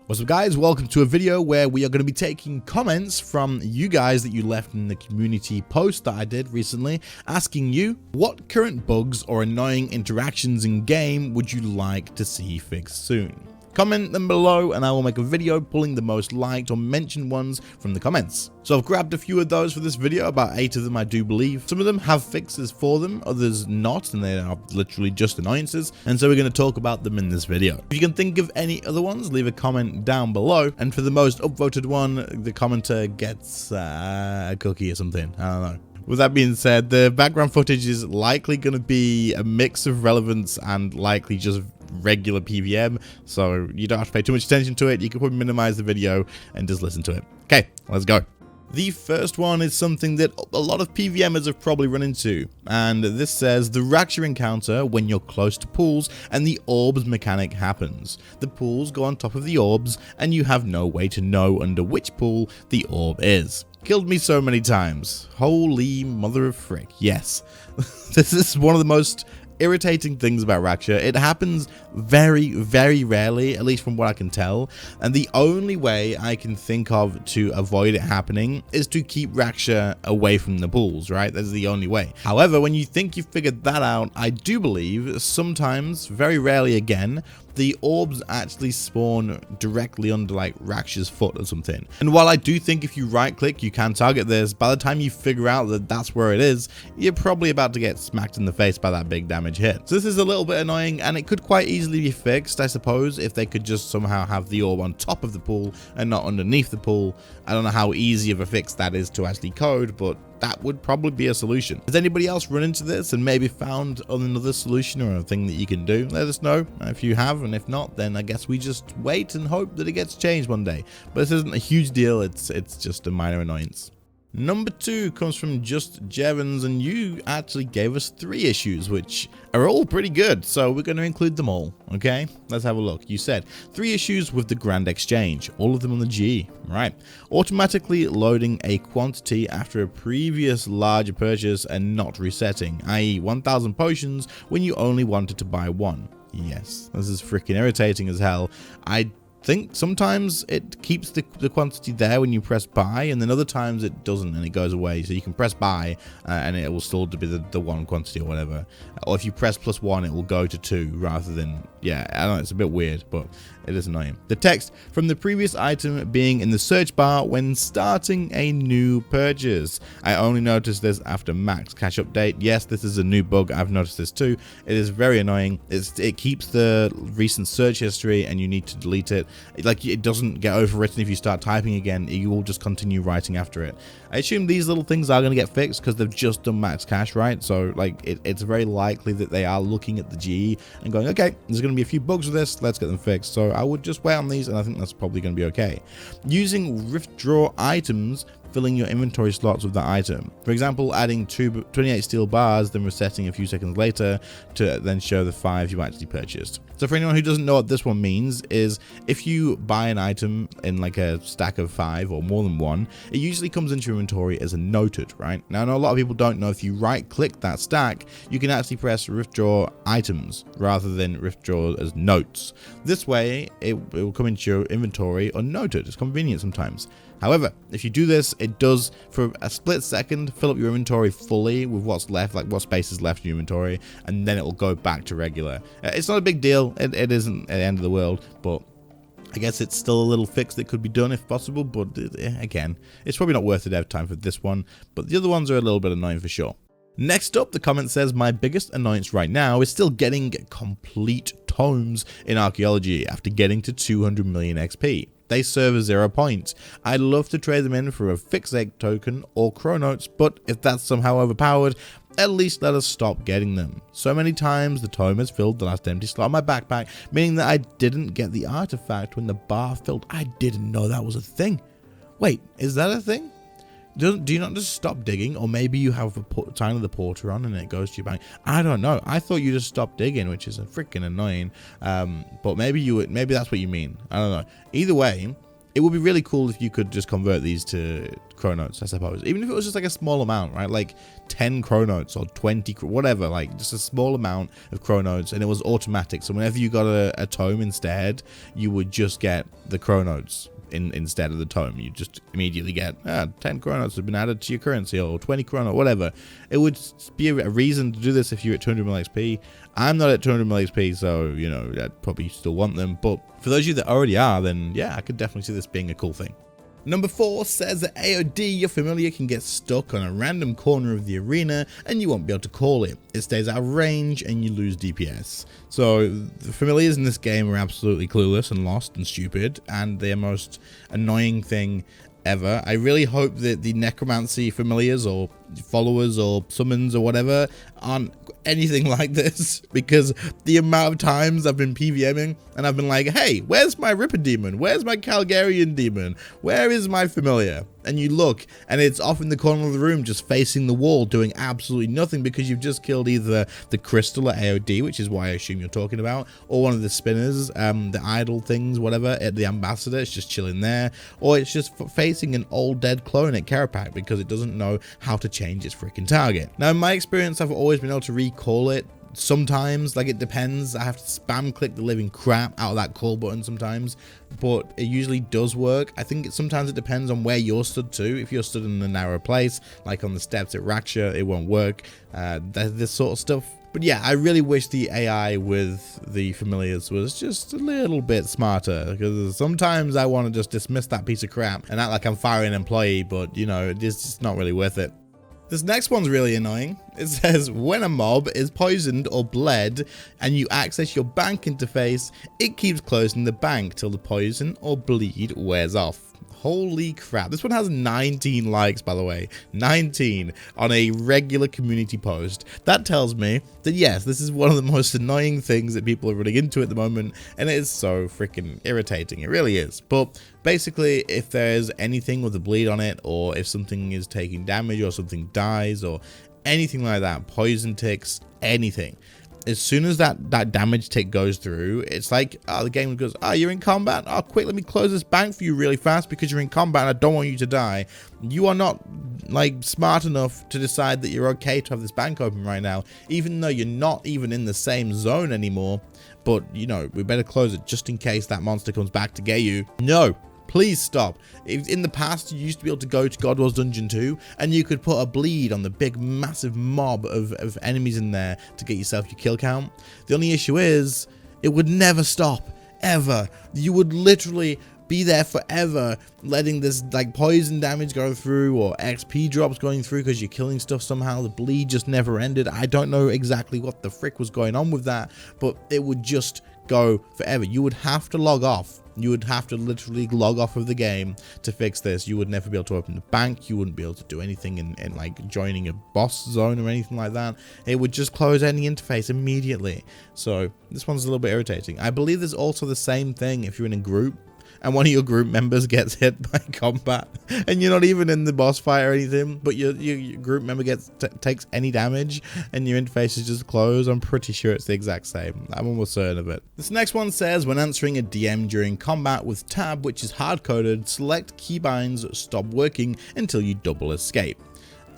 What's up guys, welcome to a video where we are going to be taking comments from you guys that you left in the community post that I did recently, asking you what current bugs or annoying interactions in game would you like to see fixed soon. Comment them below and I will make a video pulling the most liked or mentioned ones from the comments. So I've grabbed a few of those for this video, about 8 of them I do believe. Some of them have fixes for them, others not, and they are literally just annoyances, and so we're going to talk about them in this video. If you can think of any other ones, leave a comment down below, and for the most upvoted one, the commenter gets a cookie or something, I don't know. With that being said, the background footage is likely going to be a mix of relevance and likely just regular PVM, so you don't have to pay too much attention to it. You can probably minimize the video and just listen to it. Okay, let's go. The first one is something that a lot of PVMers have probably run into, and this says the Raksha encounter when you're close to pools and the orbs mechanic happens. The pools go on top of the orbs and you have no way to know under which pool the orb is. Killed me so many times. Holy mother of frick, yes. This is one of the most irritating things about Raksha. It happens very, very rarely, at least from what I can tell, and the only way I can think of to avoid it happening is to keep Raksha away from the pools, right? That's the only way. However, when you think you've figured that out, I do believe sometimes, very rarely again, the orbs actually spawn directly under like Raksha's foot or something. And while I do think if you right click you can target this, by the time you figure out that that's where it is, you're probably about to get smacked in the face by that big damage hit. So this is a little bit annoying, and it could quite easily be fixed, I suppose, if they could just somehow have the orb on top of the pool and not underneath the pool. I don't know how easy of a fix that is to actually code, but that would probably be a solution. Has anybody else run into this and maybe found another solution or a thing that you can do? Let us know if you have, and if not, then I guess we just wait and hope that it gets changed one day. But this isn't a huge deal, it's just a minor annoyance. Number 2 comes from Just Jevons, and you actually gave us 3 issues, which are all pretty good, so we're going to include them all, okay? Let's have a look. You said 3 issues with the Grand Exchange, all of them on the G, right? Automatically loading a quantity after a previous larger purchase and not resetting, i.e. 1000 potions when you only wanted to buy 1. Yes, this is freaking irritating as hell. I think sometimes it keeps the quantity there when you press buy, and then other times it doesn't and it goes away. So you can press buy and it will still be the 1 quantity or whatever, or if you press +1 it will go to 2 rather than, yeah, I don't know, it's a bit weird, but it is annoying. The text from the previous item being in the search bar when starting a new purchase. I only noticed this after max cache update. Yes, this is a new bug, I've noticed this too. It is very annoying. It keeps the recent search history and you need to delete it. Like, it doesn't get overwritten if you start typing again, you will just continue writing after it. I assume these little things are going to get fixed because they've just done max cache, right? So like it's very likely that they are looking at the GE and going, okay, there's going to be a few bugs with this, let's get them fixed. So I would just wait on these, and I think that's probably going to be okay. Using withdraw items, filling your inventory slots with that item. For example, adding 28 steel bars, then resetting a few seconds later to then show the 5 you actually purchased. So for anyone who doesn't know what this one means, is if you buy an item in like a stack of 5 or more than 1, it usually comes into your inventory as a noted, right? Now I know a lot of people don't know, if you right click that stack, you can actually press withdraw items rather than withdraw as notes. This way it will come into your inventory unnoted. It's convenient sometimes. However, if you do this, it does for a split second fill up your inventory fully with what's left, like what space is left in your inventory, and then it will go back to regular. It's not a big deal, it isn't at the end of the world, but I guess it's still a little fix that could be done if possible, but again, it's probably not worth the dev time for this one, but the other ones are a little bit annoying for sure. Next up, the comment says, my biggest annoyance right now is still getting complete tomes in Archaeology after getting to 200 million XP. They serve as 0 points. I'd love to trade them in for a fixed egg token or chronotes, but if that's somehow overpowered, at least let us stop getting them. So many times the tome has filled the last empty slot in my backpack, meaning that I didn't get the artifact when the bar filled. I didn't know that was a thing. Wait, is that a thing? Do you not just stop digging, or maybe you have a sign of the porter on and it goes to your bank? I don't know. I thought you just stopped digging, which is freaking annoying. But maybe that's what you mean. I don't know. Either way, it would be really cool if you could just convert these to chronotes, I suppose. Even if it was just like a small amount, right? Like 10 chronotes or 20, whatever, like just a small amount of chronotes, and it was automatic. So whenever you got a tome instead, you would just get the chronotes instead of the tome. You just immediately get 10 chronotes have been added to your currency, or 20 chronotes, whatever. It would be a reason to do this if you're at 200 mil XP. I'm not at 200 mil XP, so, you know, I'd probably still want them. But for those of you that already are, then yeah, I could definitely see this being a cool thing. Number 4 says that AOD, your familiar, can get stuck on a random corner of the arena and you won't be able to call it. It stays out of range and you lose DPS. So the familiars in this game are absolutely clueless and lost and stupid, and their most annoying thing ever. I really hope that the necromancy familiars or followers or summons or whatever aren't anything like this, because the amount of times I've been PVMing and I've been like, hey, where's my Ripper demon? Where's my Calgarian demon? Where is my familiar? And you look and it's off in the corner of the room just facing the wall doing absolutely nothing, because you've just killed either the crystal at AOD, which is why I assume you're talking about, or one of the spinners, the idol things, whatever, at the ambassador. It's just chilling there, or it's just facing an old dead clone at Karapak because it doesn't know how to change its freaking target. Now in my experience, I've always been able to recall it. Sometimes, like, it depends. I have to spam click the living crap out of that call button sometimes, but it usually does work. I think sometimes it depends on where you're stood too. If you're stood in a narrow place, like on the steps at Raksha, it won't work. This sort of stuff. But yeah, I really wish the AI with the familiars was just a little bit smarter, because sometimes I want to just dismiss that piece of crap and act like I'm firing an employee, but you know, it's just not really worth it. This next one's really annoying. It says, when a mob is poisoned or bled and you access your bank interface, it keeps closing the bank till the poison or bleed wears off. Holy crap. This one has 19 likes, by the way. 19 on a regular community post. That tells me that yes, this is one of the most annoying things that people are running into at the moment, and it is so freaking irritating. It really is. But basically, if there's anything with a bleed on it, or if something is taking damage, or something dies, or anything like that, poison ticks, anything, as soon as that damage tick goes through, it's like, the game goes, you're in combat? Oh, quick, let me close this bank for you really fast because you're in combat and I don't want you to die. You are not, like, smart enough to decide that you're okay to have this bank open right now, even though you're not even in the same zone anymore. But, you know, we better close it just in case that monster comes back to get you. No. Please stop. In the past, you used to be able to go to God Wars Dungeon 2 and you could put a bleed on the big massive mob of enemies in there to get yourself your kill count. The only issue is it would never stop, ever. You would literally be there forever letting this like poison damage go through, or XP drops going through because you're killing stuff somehow. The bleed just never ended. I don't know exactly what the frick was going on with that, but it would just go forever. You would have to log off. You would have to literally log off of the game to fix this. You would never be able to open the bank. You wouldn't be able to do anything in like joining a boss zone or anything like that. It would just close any interface immediately. So this one's a little bit irritating. I believe there's also the same thing if you're in a group and one of your group members gets hit by combat and you're not even in the boss fight or anything, but your group member takes any damage and your interface is just closed. I'm pretty sure it's the exact same. I'm almost certain of it. This next one says, when answering a DM during combat with tab, which is hard-coded, select keybinds stop working until you double escape.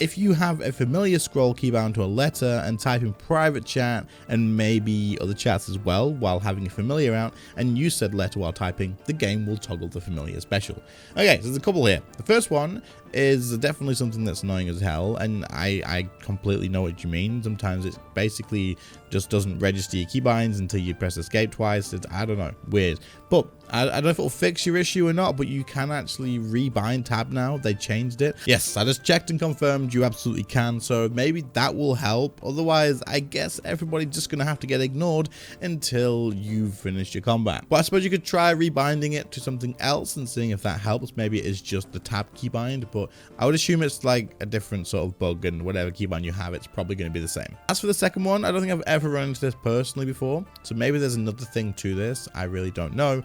If you have a familiar, scroll keybound to a letter and type in private chat and maybe other chats as well while having a familiar out, and use said letter while typing, the game will toggle the familiar special. Okay, so there's a couple here. The first one is definitely something that's annoying as hell, and I completely know what you mean. Sometimes it basically just doesn't register your keybinds until you press escape twice. It's, I don't know, weird. But I don't know if it'll fix your issue or not, but you can actually rebind tab now. They changed it. Yes, I just checked and confirmed you absolutely can, so maybe that will help. Otherwise, I guess everybody's just gonna have to get ignored until you've finished your combat. But I suppose you could try rebinding it to something else and seeing if that helps. Maybe it is just the tab keybind, but I would assume it's like a different sort of bug, and whatever keybind you have, it's probably going to be the same. As for the second one, I don't think I've ever run into this personally before, so maybe there's another thing to this. I really don't know.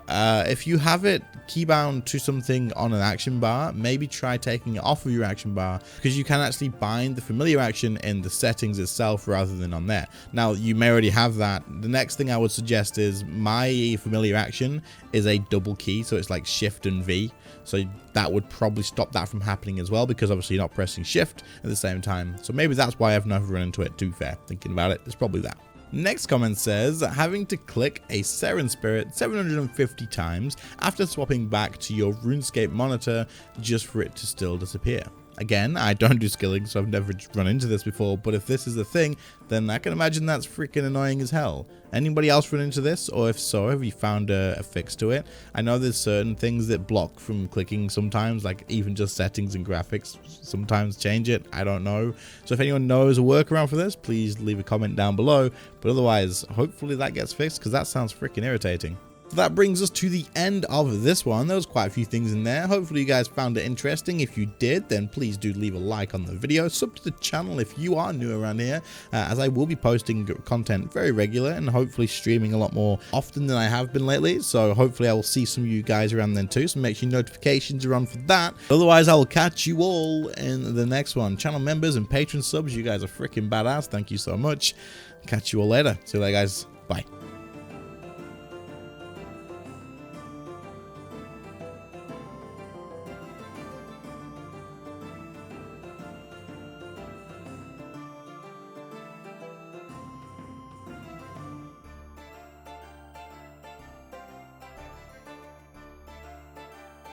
if you have it keybound to something on an action bar, maybe try taking it off of your action bar, because you can actually bind the familiar action in the settings itself rather than on there. Now, you may already have that. The next thing I would suggest is my familiar action is a double key, so it's like Shift and V. So that would probably stop that from happening as well, because obviously you're not pressing Shift at the same time. So maybe that's why I've never run into it, to be fair. Thinking about it, it's probably that. Next comment says, having to click a Sarin spirit 750 times after swapping back to your RuneScape monitor just for it to still disappear. Again, I don't do skilling, so I've never run into this before, but if this is a thing, then I can imagine that's freaking annoying as hell. Anybody else run into this? Or if so, have you found a fix to it? I know there's certain things that block from clicking sometimes, like even just settings and graphics sometimes change it. I don't know. So if anyone knows a workaround for this, please leave a comment down below. But otherwise, hopefully that gets fixed, because that sounds freaking irritating. So that brings us to the end of this one. There was quite a few things in there. Hopefully you guys found it interesting. If you did, then please do leave a like on the video. Sub to the channel if you are new around here, as I will be posting content very regular and hopefully streaming a lot more often than I have been lately. So hopefully I will see some of you guys around then too. So make sure notifications are on for that. Otherwise, I will catch you all in the next one. Channel members and patron subs, you guys are freaking badass. Thank you so much. Catch you all later. See you later, guys. Bye.